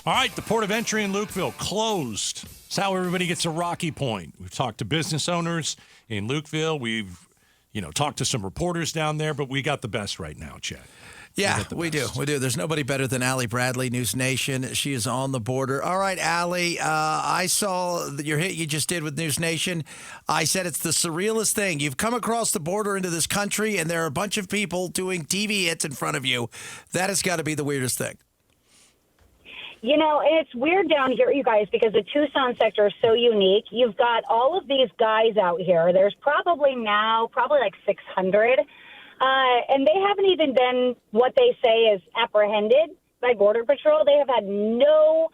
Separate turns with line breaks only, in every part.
All right, the port of entry in Lukeville closed. That's how everybody gets a Rocky Point. We've talked to business owners in Lukeville. We've, talked to some reporters down there, but we got the best right now, Chad.
Yeah, we do. There's nobody better than Ali Bradley, NewsNation. She is on the border. All right, Ali, I saw your hit you just did with NewsNation. I said it's the surrealest thing. You've come across the border into this country, and there are a bunch of people doing TV hits in front of you. That has got to be the weirdest thing.
And it's weird down here, you guys, because the Tucson sector is so unique. You've got all of these guys out here. There's probably like 600. And they haven't even been what they say is apprehended by Border Patrol. They have had no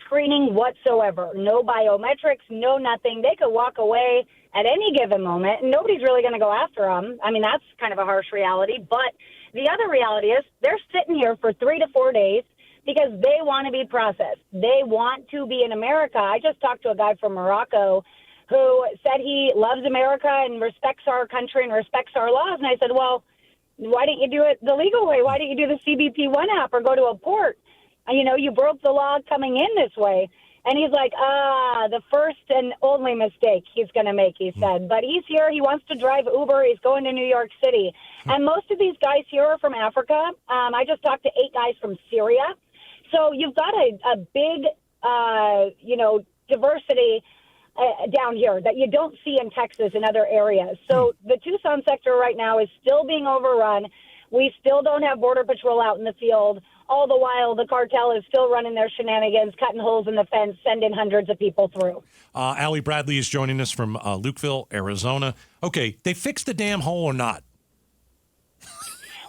screening whatsoever, no biometrics, no nothing. They could walk away at any given moment, and nobody's really going to go after them. I mean, that's kind of a harsh reality. But the other reality is they're sitting here for 3 to 4 days because they want to be processed. They want to be in America. I just talked to a guy from Morocco who said he loves America and respects our country and respects our laws. And I said, well, why didn't you do it the legal way? Why didn't you do the CBP One app or go to a port? You broke the law coming in this way. And he's like, the first and only mistake he's going to make, he said. But he's here. He wants to drive Uber. He's going to New York City. And most of these guys here are from Africa. I just talked to 8 guys from Syria. So you've got a big, diversity down here that you don't see in Texas and other areas. So the Tucson sector right now is still being overrun. We still don't have Border Patrol out in the field. All the while, the cartel is still running their shenanigans, cutting holes in the fence, sending hundreds of people through.
Ali Bradley is joining us from Lukeville, Arizona. Okay, they fixed the damn hole or not?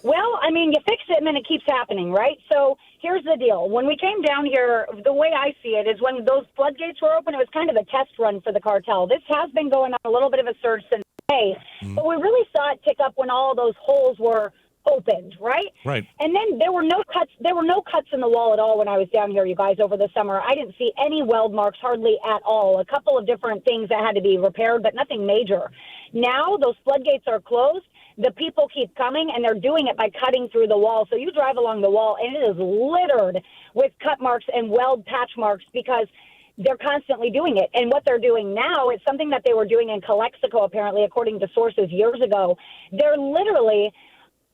Well, you fix it and then it keeps happening, right? So here's the deal. When we came down here, the way I see it is when those floodgates were open, it was kind of a test run for the cartel. This has been going on a little bit of a surge since May, but we really saw it tick up when all those holes were opened, right?
Right.
And then there were no cuts. There were no cuts in the wall at all when I was down here, you guys, over the summer. I didn't see any weld marks hardly at all. A couple of different things that had to be repaired, but nothing major. Now those floodgates are closed. The people keep coming, and they're doing it by cutting through the wall. So you drive along the wall, and it is littered with cut marks and weld patch marks because they're constantly doing it. And what they're doing now is something that they were doing in Calexico, apparently, according to sources years ago. They're literally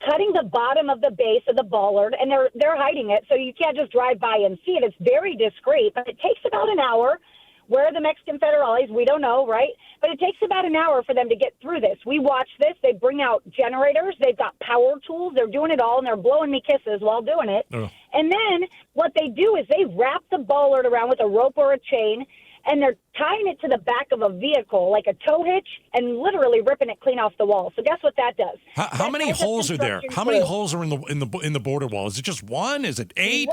cutting the bottom of the base of the bollard, and they're hiding it, so you can't just drive by and see it. It's very discreet, but it takes about an hour. Where are the Mexican federales? We don't know, right? But it takes about an hour for them to get through this. We watch this. They bring out generators. They've got power tools. They're doing it all, and they're blowing me kisses while doing it. And then what they do is they wrap the bollard around with a rope or a chain, and they're tying it to the back of a vehicle like a tow hitch and literally ripping it clean off the wall. So guess what that does?
How many holes are there? How many holes are in the border wall? Is it just one? Is it 8?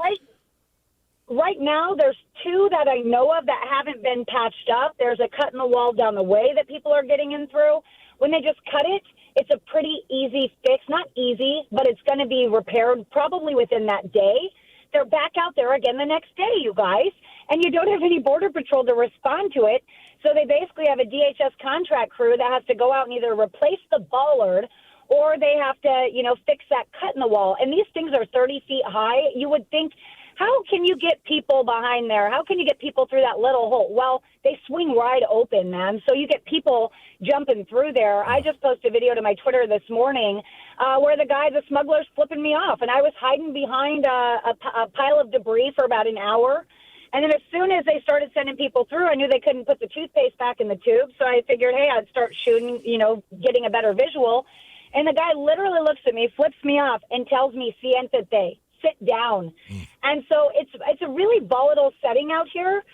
Right now, there's 2 that I know of that haven't been patched up. There's a cut in the wall down the way that people are getting in through. When they just cut it, it's a pretty easy fix. Not easy, but it's going to be repaired probably within that day. They're back out there again the next day, you guys, and you don't have any Border Patrol to respond to it. So they basically have a DHS contract crew that has to go out and either replace the bollard or they have to, fix that cut in the wall. And these things are 30 feet high. You would think, how can you get people behind there? How can you get people through that little hole? Well, they swing wide open, man. So you get people jumping through there. I just posted a video to my Twitter this morning where the smuggler's flipping me off. And I was hiding behind a pile of debris for about an hour. And then as soon as they started sending people through, I knew they couldn't put the toothpaste back in the tube. So I figured, hey, I'd start shooting, getting a better visual. And the guy literally looks at me, flips me off, and tells me, siéntate. Sit down. And so it's a really volatile setting out here.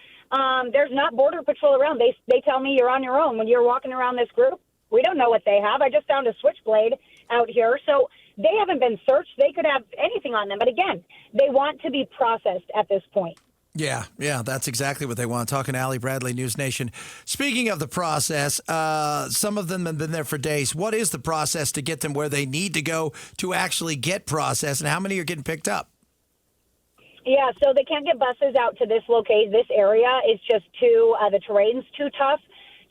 There's not Border Patrol around. They tell me you're on your own when you're walking around this group. We don't know what they have. I just found a switchblade out here. So they haven't been searched. They could have anything on them. But again, they want to be processed at this point.
Yeah, that's exactly what they want. Talking to Ali Bradley, NewsNation. Speaking of the process, some of them have been there for days. What is the process to get them where they need to go to actually get processed, and how many are getting picked up?
Yeah, so they can't get buses out to this area. It's just the terrain's too tough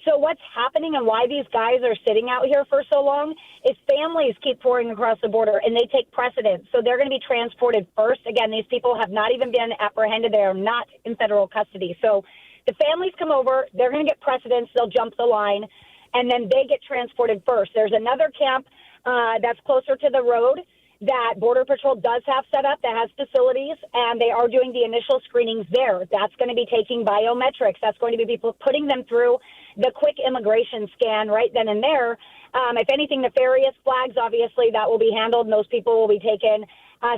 So what's happening and why these guys are sitting out here for so long is families keep pouring across the border, and they take precedence. So they're going to be transported first. Again, these people have not even been apprehended. They are not in federal custody. So the families come over. They're going to get precedence. They'll jump the line, and then they get transported first. There's another camp that's closer to the road that Border Patrol does have set up that has facilities, and they are doing the initial screenings there. That's going to be taking biometrics. That's going to be people putting them through the quick immigration scan right then and there. If anything nefarious flags, obviously that will be handled, and those people will be taken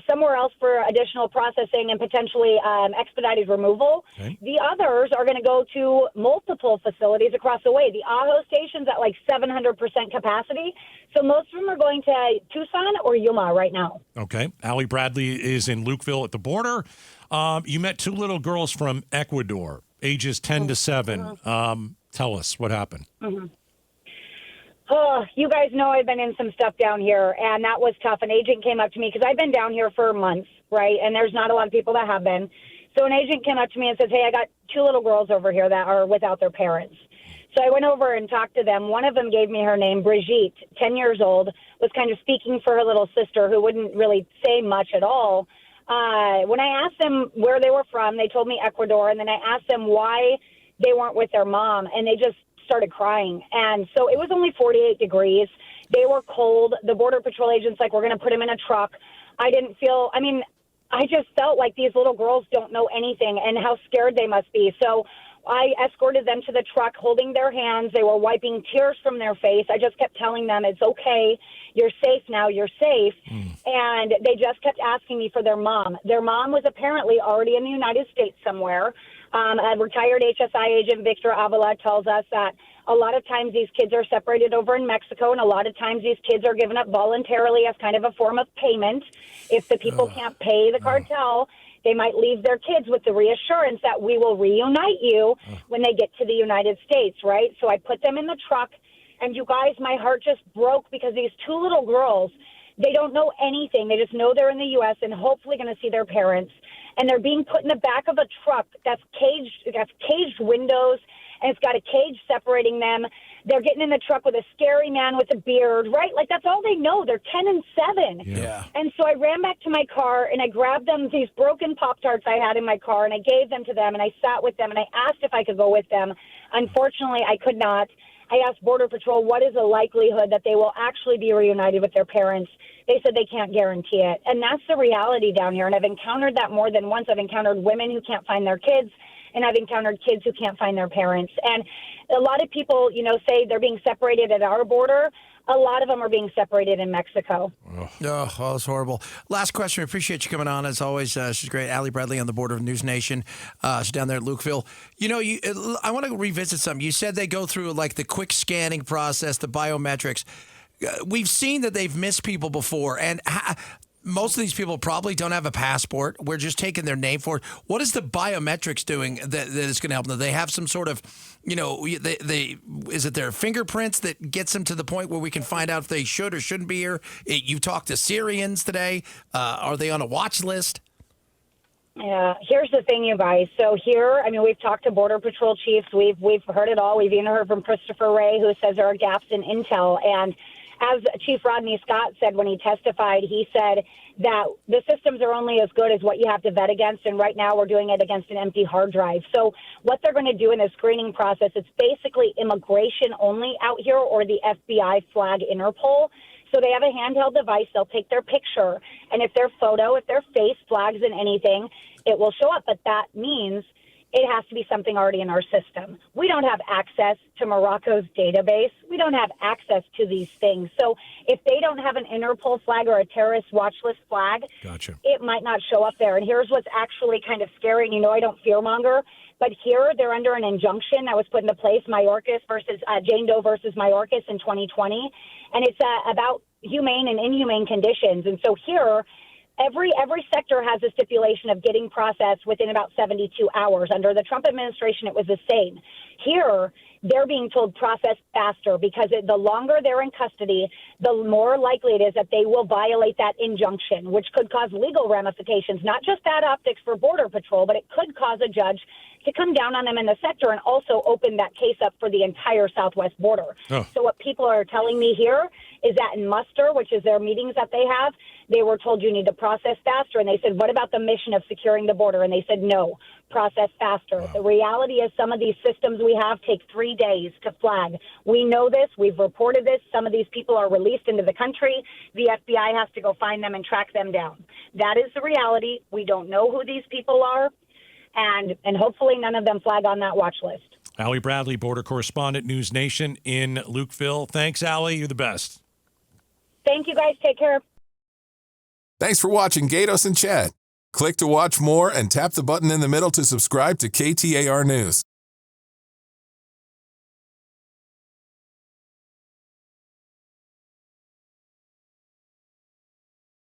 somewhere else for additional processing and potentially expedited removal.
Okay.
The others are going to go to multiple facilities across the way. The Ajo station's at like 700% capacity. So most of them are going to Tucson or Yuma right now.
Okay. Ali Bradley is in Lukeville at the border. You met two little girls from Ecuador, ages 10 to 7. Tell us what happened.
Mm-hmm. Oh, you guys know I've been in some stuff down here, and that was tough. An agent came up to me because I've been down here for months, right? And there's not a lot of people that have been. So an agent came up to me and says, hey, I got two little girls over here that are without their parents. So I went over and talked to them. One of them gave me her name, Brigitte, 10 years old, was kind of speaking for her little sister who wouldn't really say much at all. When I asked them where they were from, they told me Ecuador, and then I asked them why they weren't with their mom, and they just started crying. And so it was only 48 degrees. They were cold. The Border Patrol agent's like, we're going to put them in a truck. I just felt like these little girls don't know anything and how scared they must be. So I escorted them to the truck holding their hands. They were wiping tears from their face. I just kept telling them, it's okay. You're safe now. You're safe. And they just kept asking me for their mom. Their mom was apparently already in the United States somewhere. A retired HSI agent, Victor Avila, tells us that a lot of times these kids are separated over in Mexico, and a lot of times these kids are given up voluntarily as kind of a form of payment. If the people can't pay the cartel, they might leave their kids with the reassurance that we will reunite you when they get to the United States, right? So I put them in the truck, and you guys, my heart just broke because these two little girls, they don't know anything. They just know they're in the U.S. and hopefully going to see their parents. And they're being put in the back of a truck that's caged windows, and it's got a cage separating them. They're getting in the truck with a scary man with a beard, right? Like, that's all they know. They're 10 and 7.
Yeah.
And so I ran back to my car, and I grabbed them, these broken Pop-Tarts I had in my car, and I gave them to them, and I sat with them, and I asked if I could go with them. Unfortunately, I could not. I asked Border Patrol, what is the likelihood that they will actually be reunited with their parents? They said they can't guarantee it. And that's the reality down here. And I've encountered that more than once. I've encountered women who can't find their kids, and I've encountered kids who can't find their parents. And a lot of people, say they're being separated at our border. A lot of them are being separated in Mexico.
Oh, that's horrible. Last question. We appreciate you coming on, as always. She's great. Ali Bradley on the border of NewsNation. She's down there at Lukeville. I want to revisit something. You said they go through like the quick scanning process, the biometrics. We've seen that they've missed people before, and most of these people probably don't have a passport. We're just taking their name for it. What is the biometrics doing that is going to help them? Do they have some sort of, is it their fingerprints that gets them to the point where we can find out if they should or shouldn't be here? You talked to Syrians today. Are they on a watch list?
Yeah, here's the thing, you guys. So here, we've talked to Border Patrol chiefs. We've heard it all. We've even heard from Christopher Wray, who says there are gaps in intel. And as Chief Rodney Scott said when he testified, he said that the systems are only as good as what you have to vet against, and right now we're doing it against an empty hard drive. So what they're going to do in the screening process, it's basically immigration only out here, or the FBI flag Interpol. So they have a handheld device. They'll take their picture, and if their face flags in anything, it will show up. But that means it has to be something already in our system. We don't have access to Morocco's database. We don't have access to these things. So if they don't have an Interpol flag or a terrorist watch list flag,
Gotcha.
It might not show up there. And here's what's actually kind of scary. And I don't fearmonger, but here they're under an injunction that was put into place, Jane Doe versus Mayorkas in 2020. And it's about humane and inhumane conditions. And so here, Every sector has a stipulation of getting processed within about 72 hours. Under the Trump administration, it was the same. Here, they're being told process faster because the longer they're in custody, the more likely it is that they will violate that injunction, which could cause legal ramifications, not just bad optics for Border Patrol, but it could cause a judge to come down on them in the sector and also open that case up for the entire southwest border. Oh. So what people are telling me here is that in muster, which is their meetings that they have, they were told you need to process faster. And they said, what about the mission of securing the border? And they said, no, process faster. Oh. The reality is some of these systems we have take 3 days to flag. We know this. We've reported this. Some of these people are released into the country. The FBI has to go find them and track them down. That is the reality. We don't know who these people are. And hopefully none of them flag on that watch list.
Ali Bradley, border correspondent, NewsNation in Lukeville. Thanks, Ali. You're the best.
Thank you, guys. Take care.
Thanks for watching Gaydos and Chad. Click to watch more and tap the button in the middle to subscribe to KTAR News.